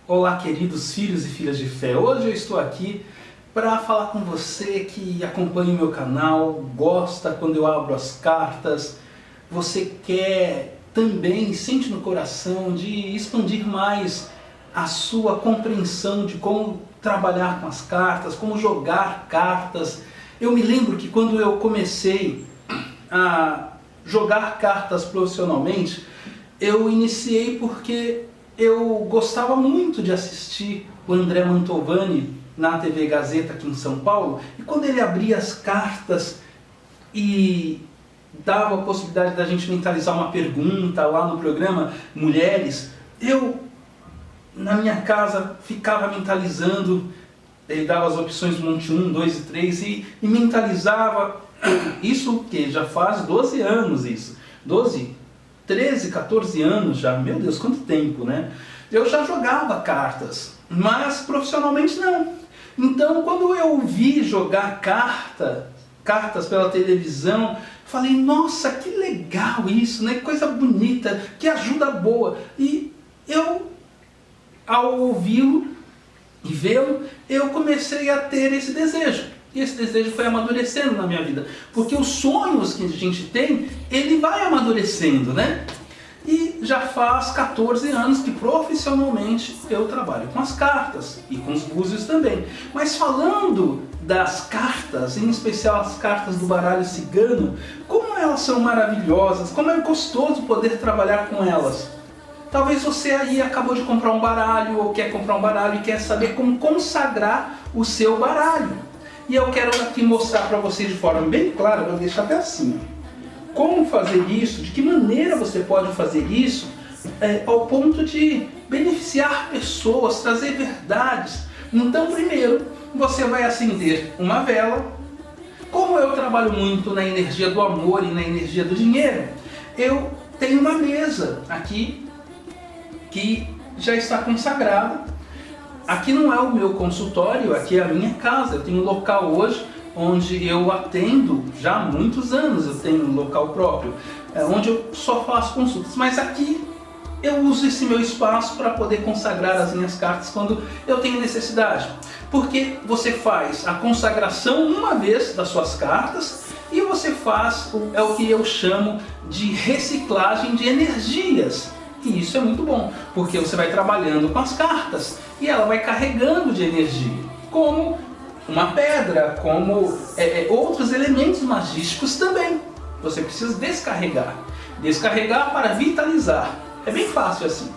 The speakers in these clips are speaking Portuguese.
Olá, queridos filhos e filhas de fé. Hoje eu estou aqui para falar com você que acompanha o meu canal, gosta quando eu abro as cartas, você quer também, sente no coração de expandir mais a sua compreensão de como trabalhar com as cartas, como jogar cartas. Eu me lembro que quando eu comecei a jogar cartas profissionalmente, eu iniciei porque eu gostava muito de assistir o André Mantovani na TV Gazeta aqui em São Paulo, e quando ele abria as cartas e dava a possibilidade da gente mentalizar uma pergunta lá no programa Mulheres, eu na minha casa ficava mentalizando, ele dava as opções Monte 1, 2 e 3 e mentalizava, isso que já faz 12 anos isso, 13, 14 anos já, meu Deus, quanto tempo, né? Eu já jogava cartas, mas profissionalmente não. Então, quando eu vi jogar cartas pela televisão, falei, nossa, que legal isso, né? Que coisa bonita, que ajuda boa. E eu, ao ouvi-lo e vê-lo, eu comecei a ter esse desejo. E esse desejo foi amadurecendo na minha vida. Porque os sonhos que a gente tem, ele vai amadurecendo, né? E já faz 14 anos que profissionalmente eu trabalho com as cartas e com os búzios também. Mas falando das cartas, em especial as cartas do baralho cigano, como elas são maravilhosas, como é gostoso poder trabalhar com elas. Talvez você aí acabou de comprar um baralho ou quer comprar um baralho e quer saber como consagrar o seu baralho. E eu quero aqui mostrar para vocês de forma bem clara, vou deixar até assim, como fazer isso, de que maneira você pode fazer isso, ao ponto de beneficiar pessoas, trazer verdades. Então, primeiro, você vai acender uma vela. Como eu trabalho muito na energia do amor e na energia do dinheiro, eu tenho uma mesa aqui que já está consagrada. Aqui não é o meu consultório, aqui é a minha casa. Eu tenho um local hoje onde eu atendo já há muitos anos. Eu tenho um local próprio, onde eu só faço consultas. Mas aqui eu uso esse meu espaço para poder consagrar as minhas cartas quando eu tenho necessidade. Porque você faz a consagração uma vez das suas cartas e você faz o que eu chamo de reciclagem de energias. E isso é muito bom, porque você vai trabalhando com as cartas e ela vai carregando de energia, como uma pedra, como outros elementos magísticos também. Você precisa descarregar para vitalizar. É bem fácil assim.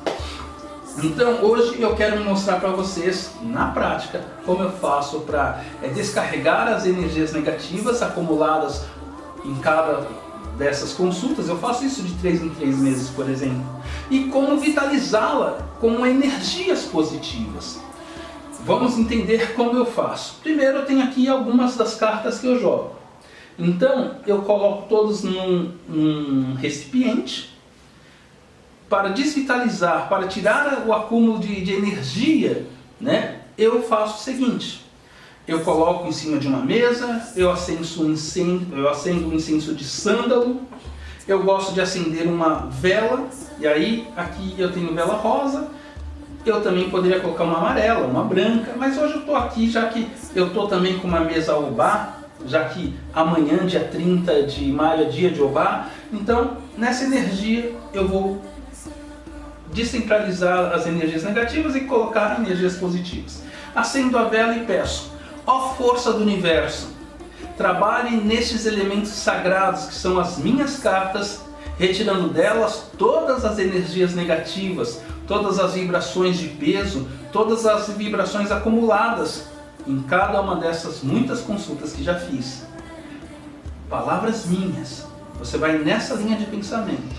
Então hoje eu quero mostrar para vocês, na prática, como eu faço para descarregar as energias negativas acumuladas em cada dessas consultas. Eu faço isso de 3 em 3 meses, por exemplo. E como vitalizá-la com energias positivas. Vamos entender como eu faço. Primeiro eu tenho aqui algumas das cartas que eu jogo. Então eu coloco todos num recipiente. Para desvitalizar, para tirar o acúmulo de energia, né, eu faço o seguinte. Eu coloco em cima de uma mesa, eu acendo um incenso de sândalo, eu gosto de acender uma vela, e aí aqui eu tenho vela rosa, eu também poderia colocar uma amarela, uma branca, mas hoje eu estou aqui, já que eu estou também com uma mesa Obá, já que amanhã, dia 30 de maio, é dia de Obá, então nessa energia eu vou descentralizar as energias negativas e colocar energias positivas. Acendo a vela e peço: ó força do universo, trabalhe nestes elementos sagrados que são as minhas cartas, retirando delas todas as energias negativas, todas as vibrações de peso, todas as vibrações acumuladas em cada uma dessas muitas consultas que já fiz. Palavras minhas. Você vai nessa linha de pensamento.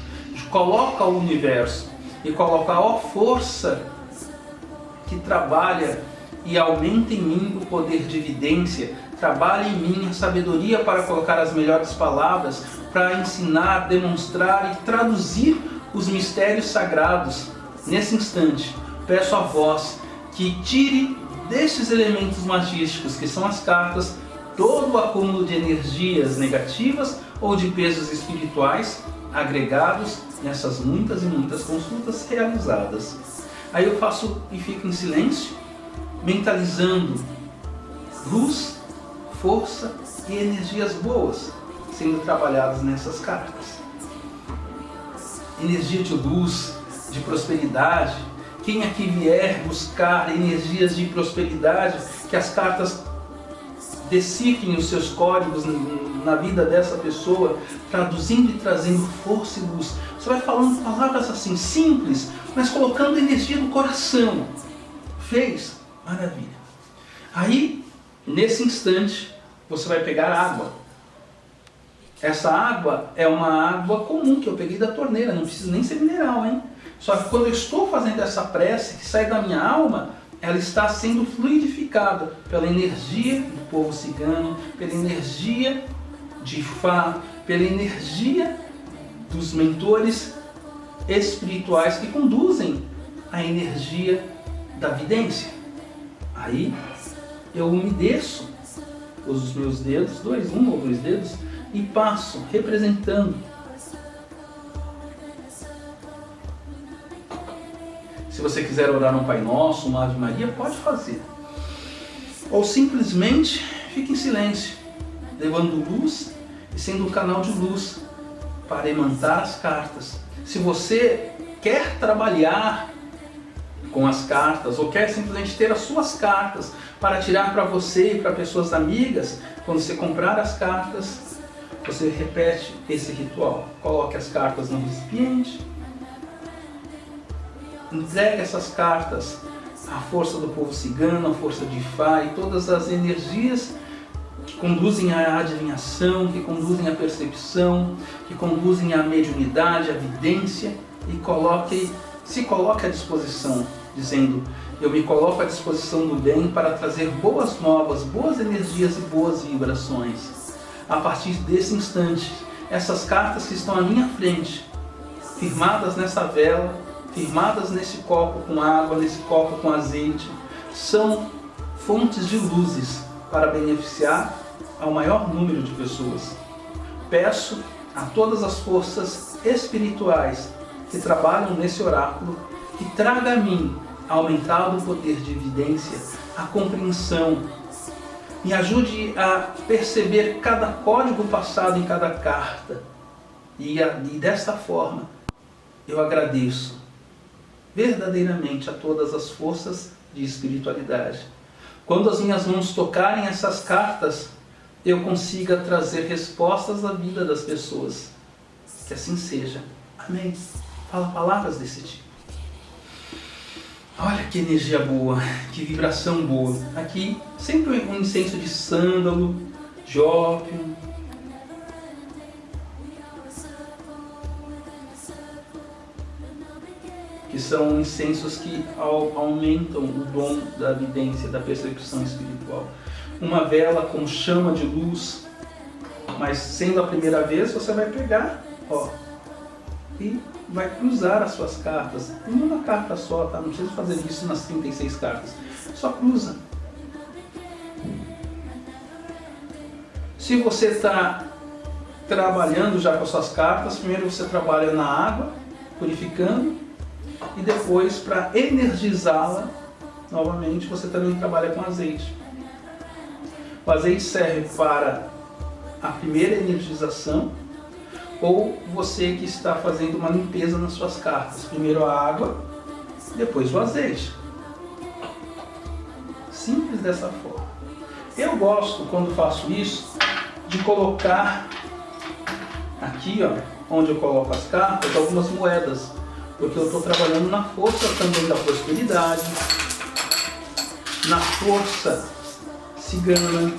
Coloca o universo e coloca a força que trabalha e aumenta em mim o poder de evidência, trabalha em mim a sabedoria para colocar as melhores palavras, para ensinar, demonstrar e traduzir os mistérios sagrados. Nesse instante, peço a vós que tire destes elementos magísticos, que são as cartas, todo o acúmulo de energias negativas ou de pesos espirituais agregados nessas muitas e muitas consultas realizadas. Aí eu faço e fico em silêncio, mentalizando luz, força e energias boas sendo trabalhadas nessas cartas. Energia de luz, de prosperidade. Quem aqui vier buscar energias de prosperidade, que as cartas decifrem os seus códigos na vida dessa pessoa, traduzindo e trazendo força e luz. Você vai falando palavras assim simples, mas colocando energia no coração. Fez? Maravilha. Aí, nesse instante, você vai pegar água. Essa água é uma água comum que eu peguei da torneira, não precisa nem ser mineral, hein? Só que quando eu estou fazendo essa prece que sai da minha alma, ela está sendo fluidificada pela energia do povo cigano, pela energia de Ifá, pela energia dos mentores espirituais que conduzem a energia da vidência. Aí eu umedeço os meus dedos, um ou dois dedos, e passo representando. Se você quiser orar um Pai Nosso, uma Ave Maria, pode fazer. Ou simplesmente fique em silêncio, levando luz e sendo um canal de luz para emantar as cartas. Se você quer trabalhar com as cartas ou quer simplesmente ter as suas cartas para tirar para você e para pessoas amigas, quando você comprar as cartas, você repete esse ritual. Coloque as cartas no recipiente, entregue essas cartas à força do povo cigano, à força de Ifá e todas as energias que conduzem à adivinhação, que conduzem à percepção, que conduzem à mediunidade, à vidência, e se coloque à disposição, dizendo: eu me coloco à disposição do bem para trazer boas novas, boas energias e boas vibrações. A partir desse instante, essas cartas que estão à minha frente, firmadas nessa vela, firmadas nesse copo com água, nesse copo com azeite, são fontes de luzes para beneficiar ao maior número de pessoas. Peço a todas as forças espirituais que trabalham nesse oráculo que traga a mim aumentado poder de evidência, a compreensão, me ajude a perceber cada código passado em cada carta e desta forma eu agradeço verdadeiramente a todas as forças de espiritualidade. Quando as minhas mãos tocarem essas cartas, eu consiga trazer respostas à vida das pessoas. Que assim seja. Amém. Fala palavras desse tipo. Olha que energia boa, que vibração boa. Aqui sempre um incenso de sândalo, de ópio. Que são incensos que aumentam o dom da evidência, da percepção espiritual. Uma vela com chama de luz, mas sendo a primeira vez, você vai pegar, e vai cruzar as suas cartas. Em uma carta só, tá? Não precisa fazer isso nas 36 cartas. Só cruza. Se você está trabalhando já com as suas cartas, primeiro você trabalha na água, purificando, e depois, para energizá-la novamente, você também trabalha com azeite. O azeite serve para a primeira energização, ou você que está fazendo uma limpeza nas suas cartas. Primeiro a água, depois o azeite. Simples dessa forma. Eu gosto, quando faço isso, de colocar aqui, onde eu coloco as cartas, algumas moedas. Porque eu estou trabalhando na força também da prosperidade, na força cigana.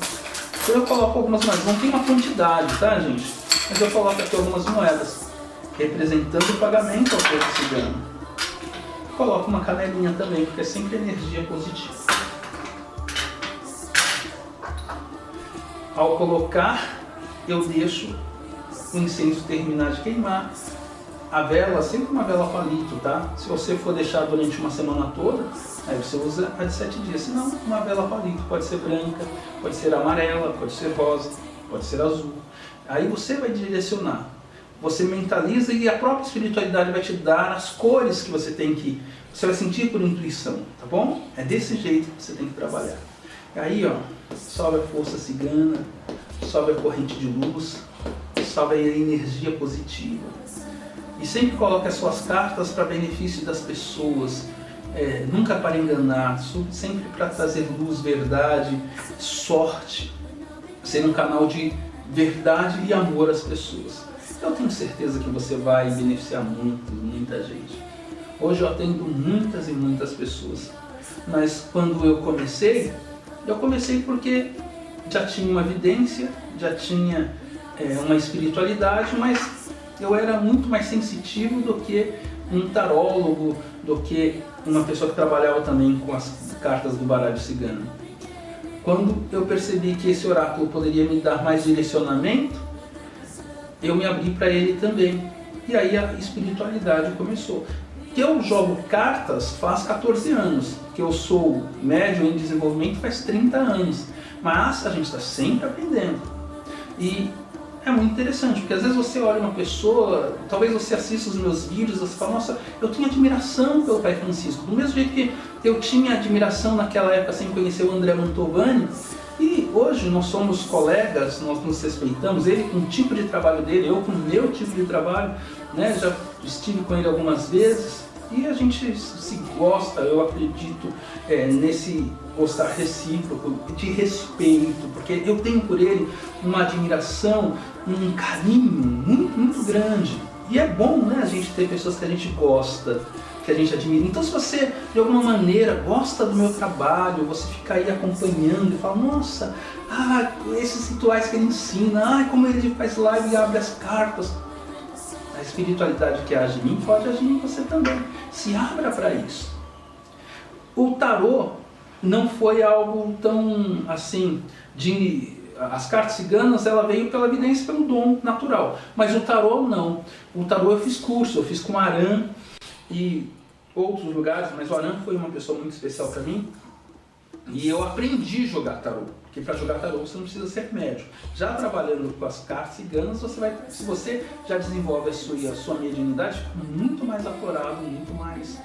Então eu coloco algumas moedas. Não tem uma quantidade, tá, gente? Mas eu coloco aqui algumas moedas, representando o pagamento ao povo cigano. Coloco uma canelinha também, porque é sempre energia positiva. Ao colocar, eu deixo o incenso terminar de queimar. A vela, sempre uma vela palito, tá? Se você for deixar durante uma semana toda, aí você usa a de 7 dias. Se não, uma vela palito. Pode ser branca, pode ser amarela, pode ser rosa, pode ser azul. Aí você vai direcionar. Você mentaliza e a própria espiritualidade vai te dar as cores que você tem que Você vai sentir por intuição, tá bom? É desse jeito que você tem que trabalhar. Aí, ó, sobe a força cigana, sobe a corrente de luz, sobe a energia positiva. E sempre coloque as suas cartas para benefício das pessoas, nunca para enganar, sempre para trazer luz, verdade, sorte, ser um canal de verdade e amor às pessoas. Eu tenho certeza que você vai beneficiar muita gente. Hoje eu atendo muitas e muitas pessoas, mas quando eu comecei porque já tinha uma evidência, já tinha uma espiritualidade, mas eu era muito mais sensitivo do que um tarólogo, do que uma pessoa que trabalhava também com as cartas do baralho cigano. Quando eu percebi que esse oráculo poderia me dar mais direcionamento, eu me abri para ele também. E aí a espiritualidade começou. Que eu jogo cartas faz 14 anos, que eu sou médium em desenvolvimento faz 30 anos, mas a gente está sempre aprendendo. E é muito interessante, porque às vezes você olha uma pessoa, talvez você assista os meus vídeos e você fala, nossa, eu tenho admiração pelo Pai Francisco, do mesmo jeito que eu tinha admiração naquela época sem conhecer o André Mantovani, e hoje nós somos colegas, nós nos respeitamos, ele com o tipo de trabalho dele, eu com o meu tipo de trabalho, né? Já estive com ele algumas vezes e a gente se gosta, eu acredito nesse gostar recíproco, de respeito, porque eu tenho por ele uma admiração, um carinho muito grande. E é bom, né, a gente ter pessoas que a gente gosta, que a gente admira. Então se você de alguma maneira gosta do meu trabalho, você fica aí acompanhando e fala, nossa, esses rituais que ele ensina, como ele faz live e abre as cartas. A espiritualidade que age em mim pode agir em você também. Se abra para isso. O tarô não foi algo tão assim as cartas ciganas, ela veio pela evidência, pelo dom natural. Mas o tarô não. O tarô eu fiz curso, eu fiz com Aran e outros lugares, mas o Aran foi uma pessoa muito especial para mim. E eu aprendi a jogar tarô, porque para jogar tarô você não precisa ser médium. Já trabalhando com as cartas ciganas, se você já desenvolve a sua mediunidade, fica muito mais aflorado, muito mais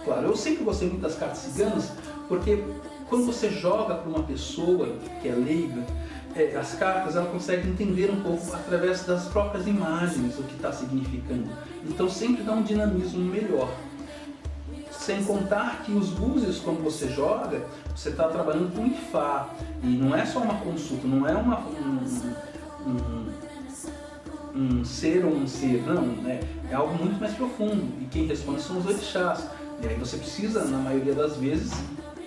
claro. Eu sempre gostei muito das cartas ciganas, porque quando você joga para uma pessoa que é leiga, as cartas ela consegue entender um pouco através das próprias imagens o que está significando. Então sempre dá um dinamismo melhor. Sem contar que os búzios, quando você joga, você está trabalhando com Ifá. E não é só uma consulta, não é um ser ou um ser, não. É algo muito mais profundo. E quem responde são os orixás. E aí você precisa, na maioria das vezes,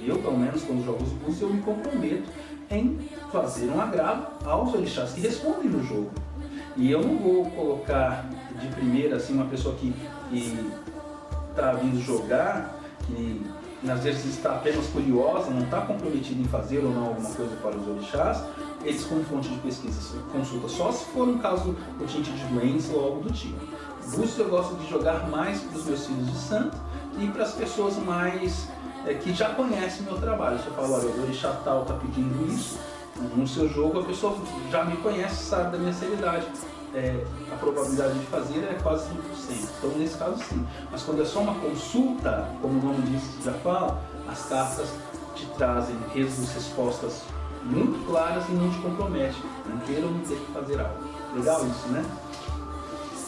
eu pelo menos quando jogo os búzios, eu me comprometo em fazer um agrado aos orixás que respondem no jogo. E eu não vou colocar de primeira assim, uma pessoa que está vindo jogar, que às vezes está apenas curiosa, não está comprometida em fazer ou não alguma coisa para os orixás, eles como fonte de pesquisa consulta só se for um caso urgente de doença ou algo do tipo. Búzios eu gosto de jogar mais para os meus filhos de santo e para as pessoas mais que já conhecem o meu trabalho. Você fala, olha, o orixá tal está pedindo isso, no seu jogo a pessoa já me conhece, sabe da minha seriedade. A probabilidade de fazer é quase 100%. Então nesse caso sim. Mas quando é só uma consulta, como o nome disso já fala, as cartas te trazem respostas muito claras e não te compromete. Não queira ou não ter que fazer algo. Legal isso, né?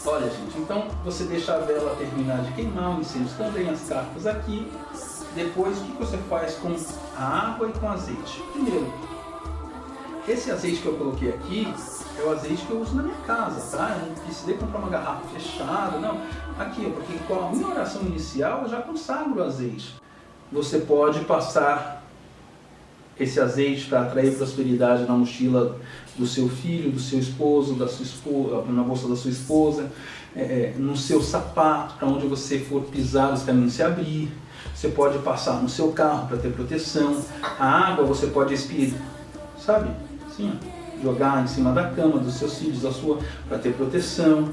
Olha, gente, então você deixa a vela terminar de queimar, o incenso também, as cartas aqui. Depois o que você faz com a água e com o azeite? Primeiro, esse azeite que eu coloquei aqui é o azeite que eu uso na minha casa, tá? Eu não precisei comprar uma garrafa fechada, não. Aqui, porque com a minha oração inicial eu já consagro o azeite. Você pode passar esse azeite para atrair prosperidade na mochila do seu filho, do seu esposo, da sua esposa, na bolsa da sua esposa, no seu sapato, para onde você for pisar, os caminhos se abrir. Você pode passar no seu carro para ter proteção. A água você pode sabe? Assim, jogar em cima da cama dos seus filhos, da sua, para ter proteção.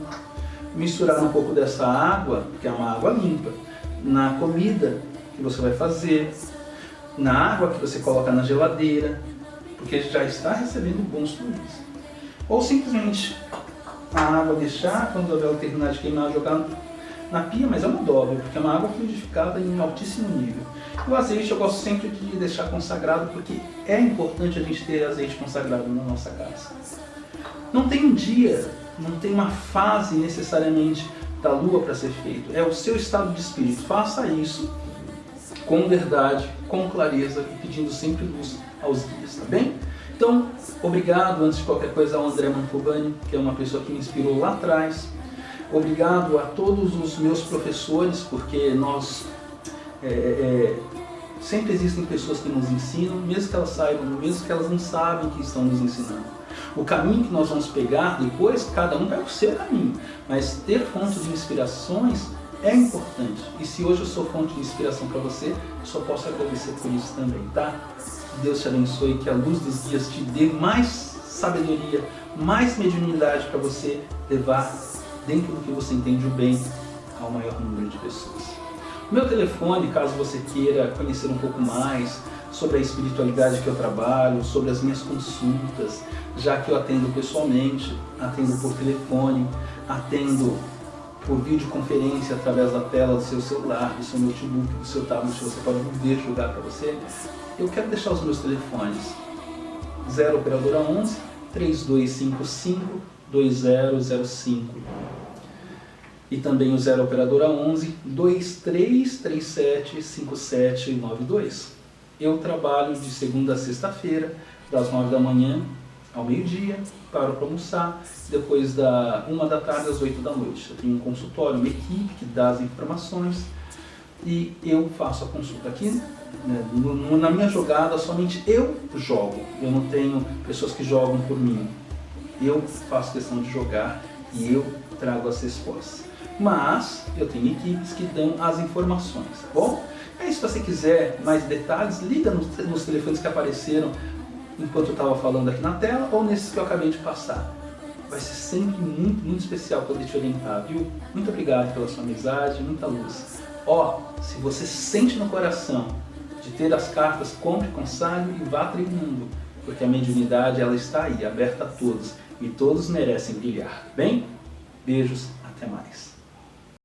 Misturar um pouco dessa água, que é uma água limpa, na comida que você vai fazer, na água que você coloca na geladeira, porque já está recebendo bons fluidos. Ou simplesmente a água deixar, quando a vela terminar de queimar, jogar na pia, mas é uma dobra, porque é uma água fluidificada em altíssimo nível. O azeite eu gosto sempre de deixar consagrado, porque é importante a gente ter azeite consagrado na nossa casa. Não tem um dia, não tem uma fase necessariamente da lua para ser feito. É o seu estado de espírito. Faça isso com verdade, com clareza e pedindo sempre luz aos guias, tá bem? Então, obrigado antes de qualquer coisa ao André Mantovani, que é uma pessoa que me inspirou lá atrás. Obrigado a todos os meus professores, porque nós sempre existem pessoas que nos ensinam, mesmo que elas saibam, mesmo que elas não sabem que estão nos ensinando. O caminho que nós vamos pegar depois, cada um vai o seu caminho, mas ter fonte de inspirações é importante. E se hoje eu sou fonte de inspiração para você, eu só posso agradecer por isso também, tá? Que Deus te abençoe, que a luz dos guias te dê mais sabedoria, mais mediunidade para você levar dentro do que você entende o bem ao maior número de pessoas. O meu telefone, caso você queira conhecer um pouco mais sobre a espiritualidade que eu trabalho, sobre as minhas consultas, já que eu atendo pessoalmente, atendo por telefone, atendo por videoconferência através da tela do seu celular, do seu notebook, do seu tablet, você pode ver, jogar para você. Eu quero deixar os meus telefones 0 operadora 11 3255 2005 e também o 0 operadora 11 2337 5792. Eu trabalho de segunda a sexta-feira, das 9 da manhã ao meio-dia, paro para almoçar, depois da 1 da tarde às 8 da noite. Eu tenho um consultório, uma equipe que dá as informações e eu faço a consulta aqui. Né? Na minha jogada, somente eu jogo, eu não tenho pessoas que jogam por mim. Eu faço questão de jogar e eu trago as respostas. Mas eu tenho equipes que dão as informações, tá bom? Aí se você quiser mais detalhes, liga nos telefones que apareceram enquanto eu estava falando aqui na tela ou nesses que eu acabei de passar. Vai ser sempre muito, muito especial poder te orientar, viu? Muito obrigado pela sua amizade, muita luz. Ó, se você sente no coração de ter as cartas, compre, consagre e vá treinando, porque a mediunidade ela está aí, aberta a todos, e todos merecem brilhar. Bem? Beijos, até mais.